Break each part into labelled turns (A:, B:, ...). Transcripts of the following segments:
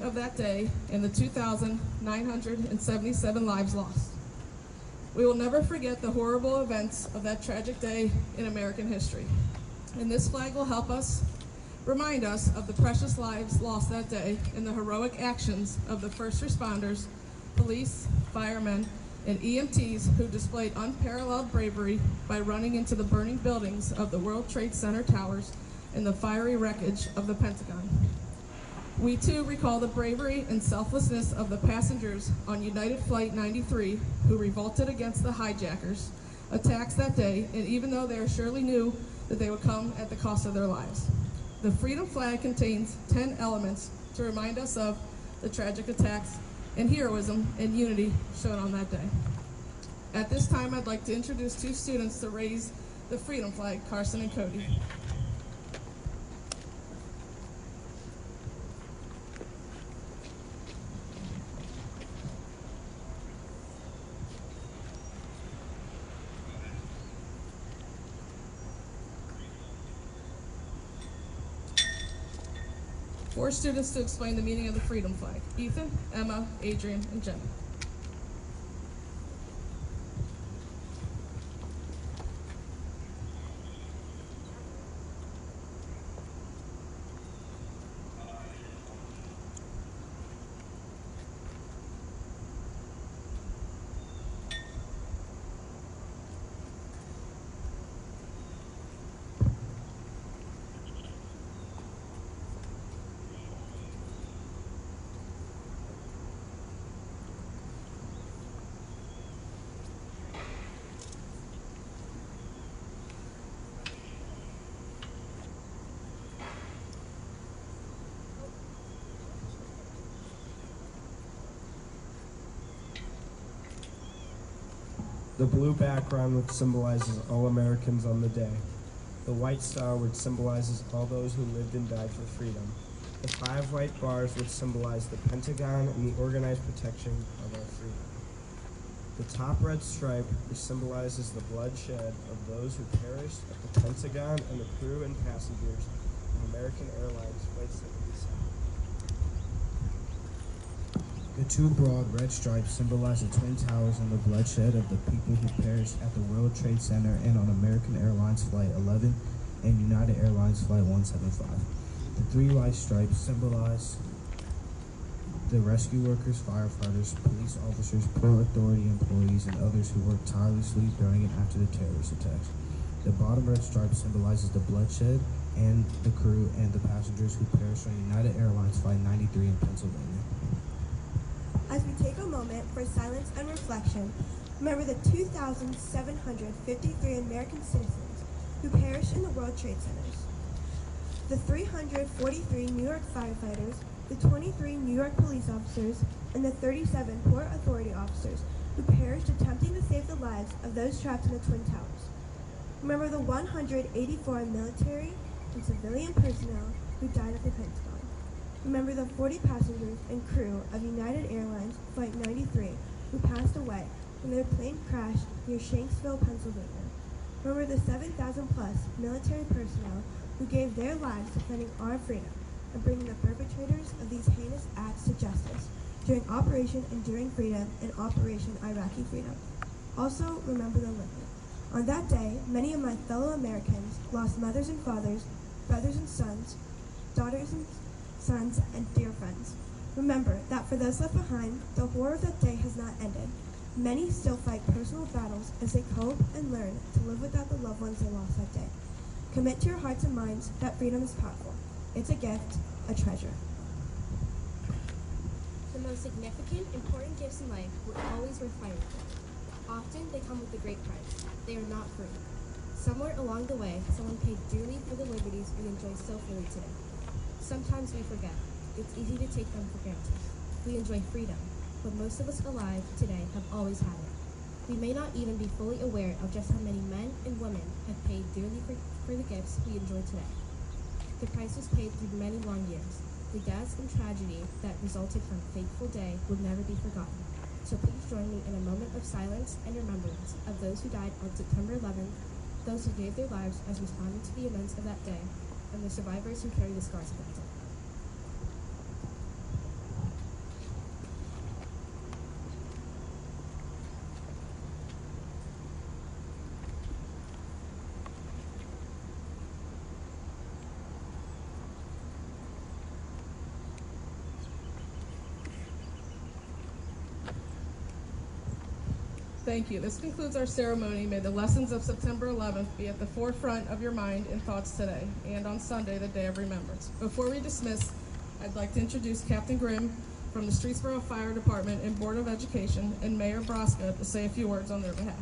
A: of that day and the 2,977 lives lost. We will never forget the horrible events of that tragic day in American history. And this flag will help us remind us of the precious lives lost that day and the heroic actions of the first responders, police, firemen, and EMTs who displayed unparalleled bravery by running into the burning buildings of the World Trade Center towers and the fiery wreckage of the Pentagon. We too recall the bravery and selflessness of the passengers on United Flight 93 who revolted against the hijackers' attacks that day, and even though they surely knew that they would come at the cost of their lives. The Freedom Flag contains 10 elements to remind us of the tragic attacks and heroism and unity shown on that day. At this time, I'd like to introduce two students to raise the Freedom Flag, Carson and Cody. Four students to explain the meaning of the Freedom Flag: Ethan, Emma, Adrian, and Jenna.
B: The blue background, which symbolizes all Americans on the day. The white star, which symbolizes all those who lived and died for freedom. The 5 white bars, which symbolize the Pentagon and the organized protection of our freedom. The top red stripe, which symbolizes the bloodshed of those who perished at the Pentagon and the crew and passengers of American Airlines Flight 77.
C: The 2 broad red stripes symbolize the Twin Towers and the bloodshed of the people who perished at the World Trade Center and on American Airlines Flight 11 and United Airlines Flight 175. The 3 light stripes symbolize the rescue workers, firefighters, police officers, Port Authority employees, and others who worked tirelessly during and after the terrorist attacks. The bottom red stripe symbolizes the bloodshed and the crew and the passengers who perished on United Airlines Flight 93 in Pennsylvania.
D: As we take a moment for silence and reflection, remember the 2,753 American citizens who perished in the World Trade Centers, the 343 New York firefighters, the 23 New York police officers, and the 37 Port Authority officers who perished attempting to save the lives of those trapped in the Twin Towers. Remember the 184 military and civilian personnel who died at the Pentagon. Remember the 40 passengers and crew of United Airlines Flight 93 who passed away when their plane crashed near Shanksville, Pennsylvania. Remember the 7,000 plus military personnel who gave their lives defending our freedom and bringing the perpetrators of these heinous acts to justice during Operation Enduring Freedom and Operation Iraqi Freedom. Also, remember the living. On that day, many of my fellow Americans lost mothers and fathers, brothers and sons, daughters and sons, and dear friends. Remember that for those left behind, the horror of that day has not ended. Many still fight personal battles as they cope and learn to live without the loved ones they lost that day. Commit to your hearts and minds that freedom is powerful. It's a gift, a treasure.
E: The most significant, important gifts in life were always worth fighting for. Often they come with a great price. They are not free. Somewhere along the way, someone paid dearly for the liberties we enjoy so freely today. Sometimes we forget. It's easy to take them for granted. We enjoy freedom, but most of us alive today have always had it. We may not even be fully aware of just how many men and women have paid dearly for the gifts we enjoy today. The price was paid through many long years. The deaths and tragedy that resulted from a fateful day will never be forgotten. So please join me in a moment of silence and remembrance of those who died on September 11th, those who gave their lives as responding to the events of that day, and the survivors who carry the scars of that day.
A: Thank you. This concludes our ceremony. May the lessons of September 11th be at the forefront of your mind and thoughts today and on Sunday, the day of remembrance. Before we dismiss, I'd like to introduce Captain Grimm from the Streetsboro Fire Department and Board of Education and Mayor Broska to say a few words on their behalf.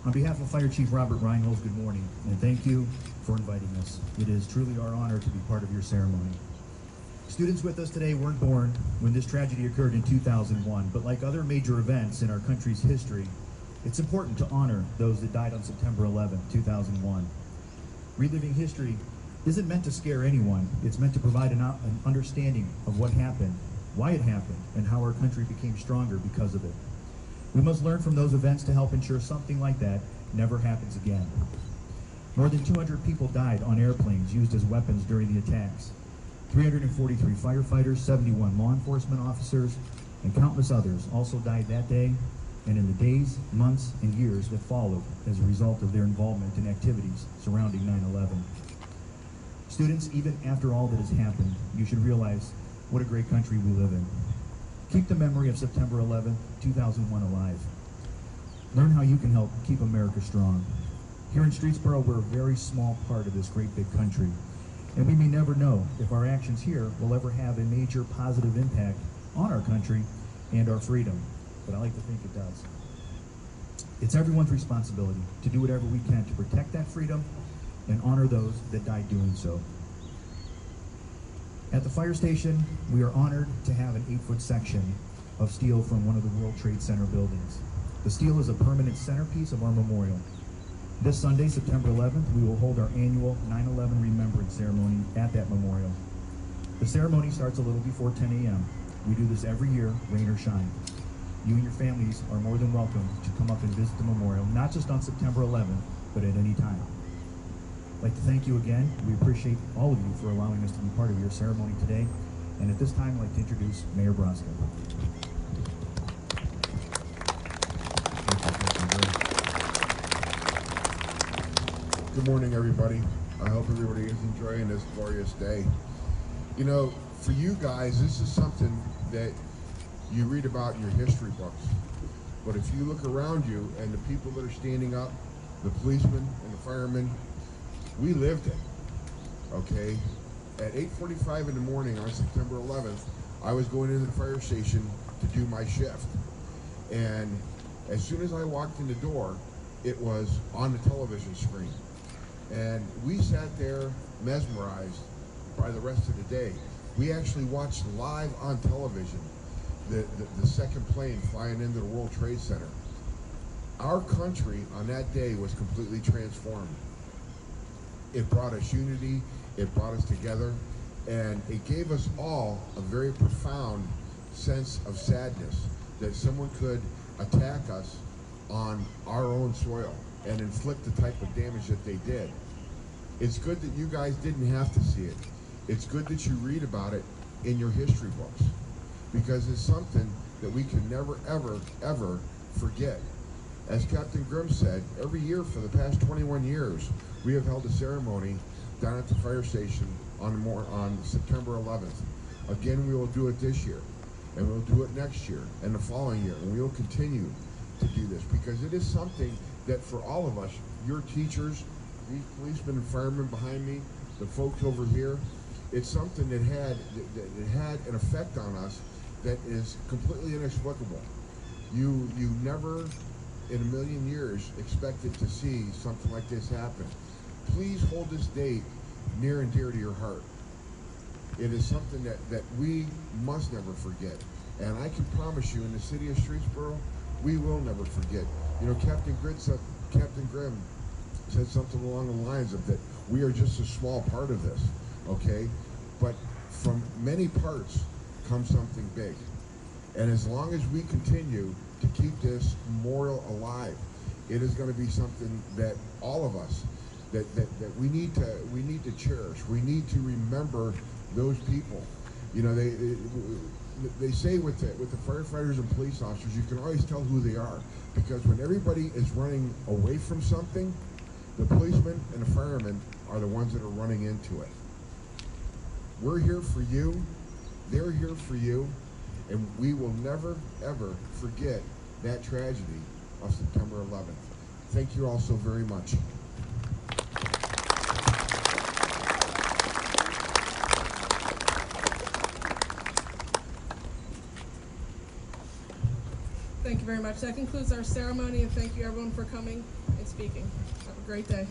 F: On behalf of Fire Chief Robert Reinholz, good morning, and thank you for inviting us. It is truly our honor to be part of your ceremony. Students with us today weren't born when this tragedy occurred in 2001, but like other major events in our country's history, it's important to honor those that died on September 11, 2001. Reliving history isn't meant to scare anyone. It's meant to provide an understanding of what happened, why it happened, and how our country became stronger because of it. We must learn from those events to help ensure something like that never happens again. More than 200 people died on airplanes used as weapons during the attacks. 343 firefighters, 71 law enforcement officers, and countless others also died that day and in the days, months, and years that followed as a result of their involvement in activities surrounding 9/11. Students, even after all that has happened, you should realize what a great country we live in. Keep the memory of September 11, 2001 alive. Learn how you can help keep America strong. Here in Streetsboro, we're a very small part of this great big country, and we may never know if our actions here will ever have a major positive impact on our country and our freedom, but I like to think it does. It's everyone's responsibility to do whatever we can to protect that freedom and honor those that died doing so. At the fire station, we are honored to have an 8-foot section of steel from one of the World Trade Center buildings. The steel is a permanent centerpiece of our memorial. This Sunday, September 11th, we will hold our annual 9/11 Remembrance Ceremony at that memorial. The ceremony starts a little before 10 a.m. We do this every year, rain or shine. You and your families are more than welcome to come up and visit the memorial, not just on September 11th, but at any time. I'd like to thank you again. We appreciate all of you for allowing us to be part of your ceremony today. And at this time, I'd like to introduce Mayor Broska.
G: Good morning, everybody. I hope everybody is enjoying this glorious day. You know, for you guys, this is something that you read about in your history books. But if you look around you and the people that are standing up, the policemen and the firemen, we lived it, okay? At 8:45 in the morning on September 11th, I was going into the fire station to do my shift. And as soon as I walked in the door, it was on the television screen. And we sat there mesmerized by the rest of the day. We actually watched live on television the second plane flying into the World Trade Center. Our country on that day was completely transformed. It brought us unity, it brought us together, and it gave us all a very profound sense of sadness that someone could attack us on our own soil and inflict the type of damage that they did. It's good that you guys didn't have to see it. It's good that you read about it in your history books, because it's something that we can never, ever, ever forget. As Captain Grimm said, every year for the past 21 years, we have held a ceremony down at the fire station on September 11th. Again, we will do it this year, and we'll do it next year, and the following year, and we will continue to do this, because it is something that for all of us, your teachers, these policemen and firemen behind me, the folks over here, it's something that had an effect on us that is completely inexplicable. You never in a million years expected to see something like this happen. Please hold this date near and dear to your heart. It is something that we must never forget. And I can promise you, in the city of Streetsboro, we will never forget. You know, Captain Grimm said something along the lines of that we are just a small part of this, okay? But from many parts comes something big. And as long as we continue to keep this memorial alive, it is going to be something that all of us, that we need to cherish. We need to remember those people. You know, they say with the firefighters and police officers, you can always tell who they are, because when everybody is running away from something, the policemen and the firemen are the ones that are running into it. We're here for you, They're here for you, and we will never, ever forget that tragedy of September 11th. Thank you all so very much.
A: Thank you very much. That concludes our ceremony, and thank you everyone for coming and speaking. Have a great day.